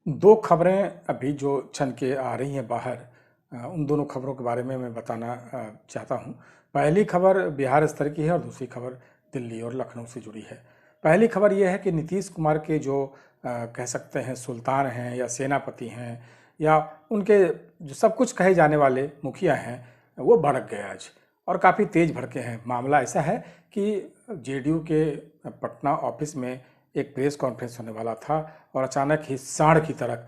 दो खबरें अभी जो छन के आ रही हैं बाहर, उन दोनों खबरों के बारे में मैं बताना चाहता हूं। पहली खबर बिहार स्तर की है और दूसरी खबर दिल्ली और लखनऊ से जुड़ी है। पहली खबर यह है कि नीतीश कुमार के जो कह सकते हैं सुल्तान हैं या सेनापति हैं या उनके जो सब कुछ कहे जाने वाले मुखिया हैं, वो भड़क गए आज और काफ़ी तेज भड़के हैं। मामला ऐसा है कि जेडीयू के पटना ऑफिस में एक प्रेस कॉन्फ्रेंस होने वाला था और अचानक ही सांड की तरह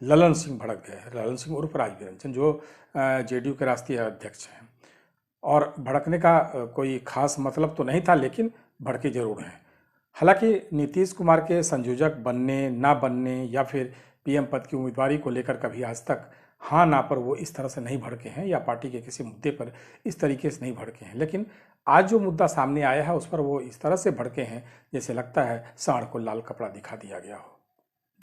ललन सिंह भड़क गए। ललन सिंह उर्फ राजवीर रंजन जो जेडीयू के राष्ट्रीय अध्यक्ष हैं, और भड़कने का कोई खास मतलब तो नहीं था, लेकिन भड़के जरूर हैं। हालांकि नीतीश कुमार के संयोजक बनने ना बनने या फिर पीएम पद की उम्मीदवारी को लेकर कभी आज तक हाँ ना पर वो इस तरह से नहीं भड़के हैं या पार्टी के किसी मुद्दे पर इस तरीके से नहीं भड़के हैं, लेकिन आज जो मुद्दा सामने आया है उस पर वो इस तरह से भड़के हैं जैसे लगता है सांड को लाल कपड़ा दिखा दिया गया हो।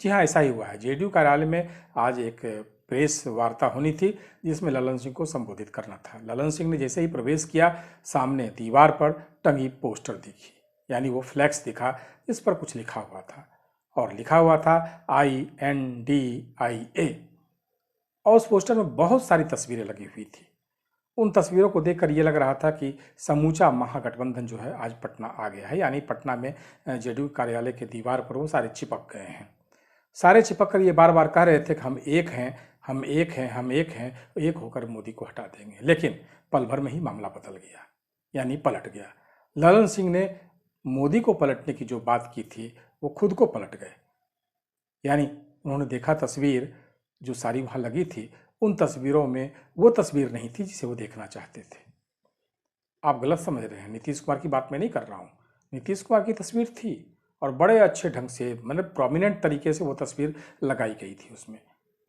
जी हाँ, ऐसा ही हुआ है। जेडीयू कार्यालय में आज एक प्रेस वार्ता होनी थी जिसमें ललन सिंह को संबोधित करना था। ललन सिंह ने जैसे ही प्रवेश किया, सामने दीवार पर टंगी पोस्टर दिखी, यानी वो फ्लैक्स दिखा जिस पर कुछ लिखा हुआ था, और लिखा हुआ था INDIA, और उस पोस्टर में बहुत सारी तस्वीरें लगी हुई थी। उन तस्वीरों को देखकर ये लग रहा था कि समूचा महागठबंधन जो है आज पटना आ गया है, यानी पटना में जेडीयू कार्यालय के दीवार पर वो सारे चिपक गए हैं। सारे चिपक कर ये बार बार कह रहे थे कि हम एक हैं, हम एक हैं, हम एक हैं, एक होकर मोदी को हटा देंगे। लेकिन पल भर में ही मामला बदल गया, यानी पलट गया। ललन सिंह ने मोदी को पलटने की जो बात की थी वो खुद को पलट गए, यानी उन्होंने देखा तस्वीर जो सारी वहाँ लगी थी, उन तस्वीरों में वो तस्वीर नहीं थी जिसे वो देखना चाहते थे। आप गलत समझ रहे हैं, नीतीश कुमार की बात मैं नहीं कर रहा हूँ। नीतीश कुमार की तस्वीर थी और बड़े अच्छे ढंग से, मतलब प्रोमिनेंट तरीके से वो तस्वीर लगाई गई थी उसमें,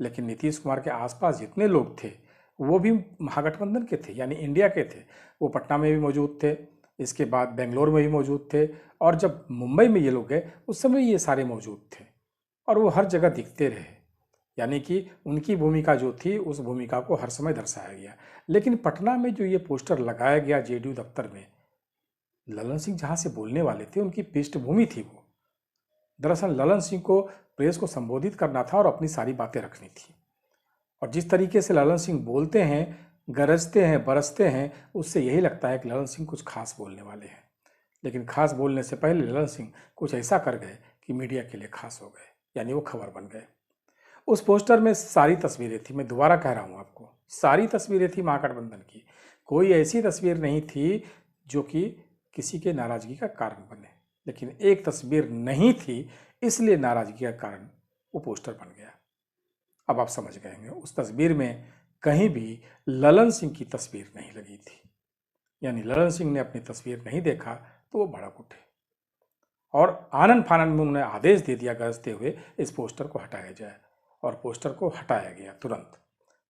लेकिन नीतीश कुमार के आसपास जितने लोग थे वो भी महागठबंधन के थे, यानी इंडिया के थे। वो पटना में भी मौजूद थे, इसके बाद बेंगलोर में भी मौजूद थे, और जब मुंबई में ये लोग गए उस समय ये सारे मौजूद थे और वो हर जगह दिखते रहे। यानी कि उनकी भूमिका जो थी उस भूमिका को हर समय दर्शाया गया। लेकिन पटना में जो ये पोस्टर लगाया गया जेडीयू दफ्तर में, ललन सिंह जहां से बोलने वाले थे उनकी पृष्ठभूमि थी वो। दरअसल ललन सिंह को प्रेस को संबोधित करना था और अपनी सारी बातें रखनी थी, और जिस तरीके से ललन सिंह बोलते हैं, गरजते हैं, बरसते हैं, उससे यही लगता है कि ललन सिंह कुछ खास बोलने वाले हैं। लेकिन खास बोलने से पहले ललन सिंह कुछ ऐसा कर गए कि मीडिया के लिए खास हो गए, यानी वो खबर बन गए। उस पोस्टर में सारी तस्वीरें थी, मैं दोबारा कह रहा हूं आपको, सारी तस्वीरें थी महागठबंधन की। कोई ऐसी तस्वीर नहीं थी जो कि किसी के नाराजगी का कारण बने, लेकिन एक तस्वीर नहीं थी, इसलिए नाराजगी का कारण वो पोस्टर बन गया। अब आप समझ गए होंगे, उस तस्वीर में कहीं भी ललन सिंह की तस्वीर नहीं लगी थी, यानी ललन सिंह ने अपनी तस्वीर नहीं देखा तो वो भड़क उठे और आनन फानन में उन्होंने आदेश दे दिया गरजते हुए इस पोस्टर को हटाया जाए, और पोस्टर को हटाया गया तुरंत।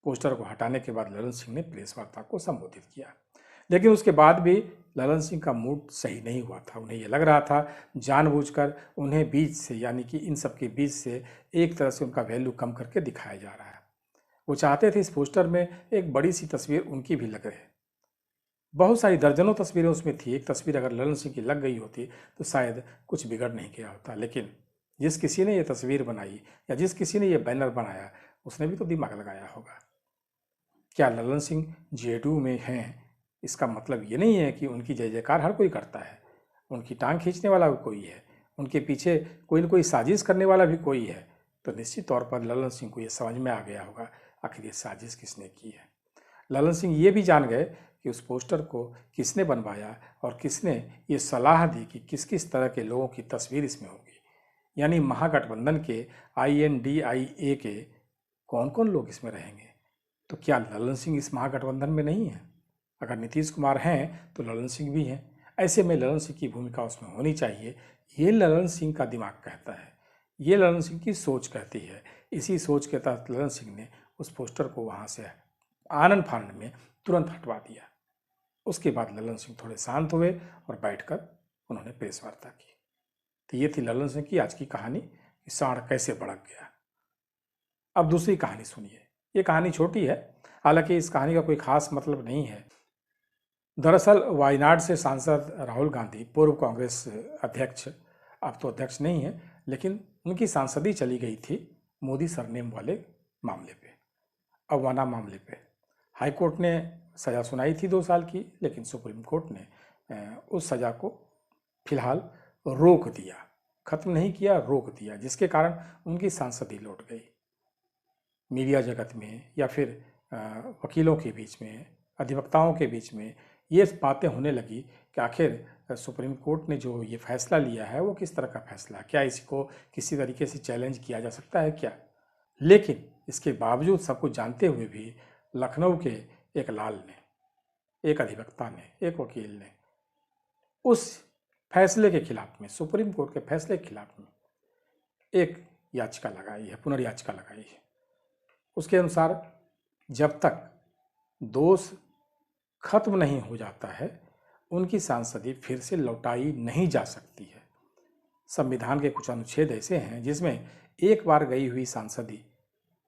पोस्टर को हटाने के बाद ललन सिंह ने प्रेस वार्ता को संबोधित किया, लेकिन उसके बाद भी ललन सिंह का मूड सही नहीं हुआ था। उन्हें यह लग रहा था जानबूझकर उन्हें बीच से, यानी कि इन सबके बीच से एक तरह से उनका वैल्यू कम करके दिखाया जा रहा है। वो चाहते थे इस पोस्टर में एक बड़ी सी तस्वीर उनकी भी लग रहे। बहुत सारी दर्जनों तस्वीरें उसमें थी, एक तस्वीर अगर ललन सिंह की लग गई होती तो शायद कुछ बिगड़ नहीं गया होता। लेकिन जिस किसी ने ये तस्वीर बनाई या जिस किसी ने ये बैनर बनाया, उसने भी तो दिमाग लगाया होगा। क्या ललन सिंह जेडीयू में हैं, इसका मतलब ये नहीं है कि उनकी जय जयकार हर कोई करता है। उनकी टांग खींचने वाला भी कोई है, उनके पीछे कोई ना कोई साजिश करने वाला भी कोई है। तो निश्चित तौर पर ललन सिंह को ये समझ में आ गया होगा आखिर ये साजिश किसने की है। ललन सिंह ये भी जान गए कि उस पोस्टर को किसने बनवाया और किसने ये सलाह दी कि किस किस तरह के लोगों की तस्वीर इसमें होगी, यानी महागठबंधन के INDIA के कौन कौन लोग इसमें रहेंगे। तो क्या ललन सिंह इस महागठबंधन में नहीं है? अगर नीतीश कुमार हैं तो ललन सिंह भी हैं। ऐसे में ललन सिंह की भूमिका उसमें होनी चाहिए। ये ललन सिंह का दिमाग कहता है, ये ललन सिंह की सोच कहती है। इसी सोच के तहत ललन सिंह ने उस पोस्टर को वहाँ से आनन फानन में तुरंत हटवा दिया। उसके बाद ललन सिंह थोड़े शांत हुए और बैठकर उन्होंने प्रेस वार्ता की। तो ये थी ललन सिंह की आज की कहानी कि सांड कैसे भड़क गया। अब दूसरी कहानी सुनिए। ये कहानी छोटी है, हालांकि इस कहानी का कोई खास मतलब नहीं है। दरअसल वायनाड से सांसद राहुल गांधी, पूर्व कांग्रेस अध्यक्ष, अब तो अध्यक्ष नहीं है, लेकिन उनकी सांसदी चली गई थी मोदी सरनेम वाले मामले पे, अवमानना मामले पे। हाई कोर्ट ने सज़ा सुनाई थी 2 साल की, लेकिन सुप्रीम कोर्ट ने उस सज़ा को फिलहाल रोक दिया, खत्म नहीं किया, रोक दिया, जिसके कारण उनकी सांसदी लौट गई। मीडिया जगत में या फिर वकीलों के बीच में, अधिवक्ताओं के बीच में ये बातें होने लगी कि आखिर सुप्रीम कोर्ट ने जो ये फैसला लिया है वो किस तरह का फैसला है, क्या इसको किसी तरीके से चैलेंज किया जा सकता है क्या। लेकिन इसके बावजूद सब कुछ जानते हुए भी लखनऊ के एक लाल ने, एक अधिवक्ता ने, एक वकील ने उस फैसले के खिलाफ में, सुप्रीम कोर्ट के फैसले के खिलाफ में एक याचिका लगाई है, पुनर्याचिका लगाई है। उसके अनुसार जब तक दोष खत्म नहीं हो जाता है उनकी सांसदी फिर से लौटाई नहीं जा सकती है। संविधान के कुछ अनुच्छेद ऐसे हैं जिसमें एक बार गई हुई सांसदी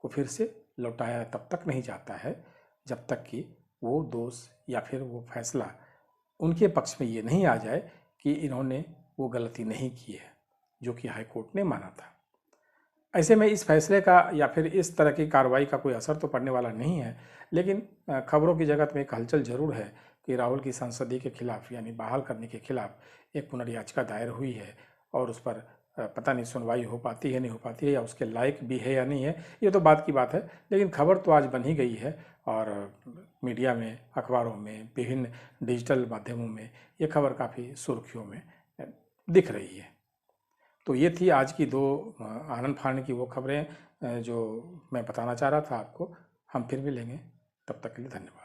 को फिर से लौटाया तब तक नहीं जाता है जब तक कि वो दोष या फिर वो फैसला उनके पक्ष में ये नहीं आ जाए कि इन्होंने वो गलती नहीं की है जो कि हाई कोर्ट ने माना था। ऐसे में इस फैसले का या फिर इस तरह की कार्रवाई का कोई असर तो पड़ने वाला नहीं है, लेकिन खबरों की जगत में एक हलचल जरूर है कि राहुल की सांसदी के खिलाफ यानी बहाल करने के खिलाफ एक पुनर्याचिका दायर हुई है और उस पर पता नहीं सुनवाई हो पाती है नहीं हो पाती है, या उसके लायक भी है या नहीं है, ये तो बात की बात है। लेकिन खबर तो आज बन ही गई है और मीडिया में, अखबारों में, विभिन्न डिजिटल माध्यमों में ये खबर काफ़ी सुर्खियों में दिख रही है। तो ये थी आज की 2 आनन फानन की वो खबरें जो मैं बताना चाह रहा था आपको। हम फिर मिलेंगे, तब तक के लिए धन्यवाद।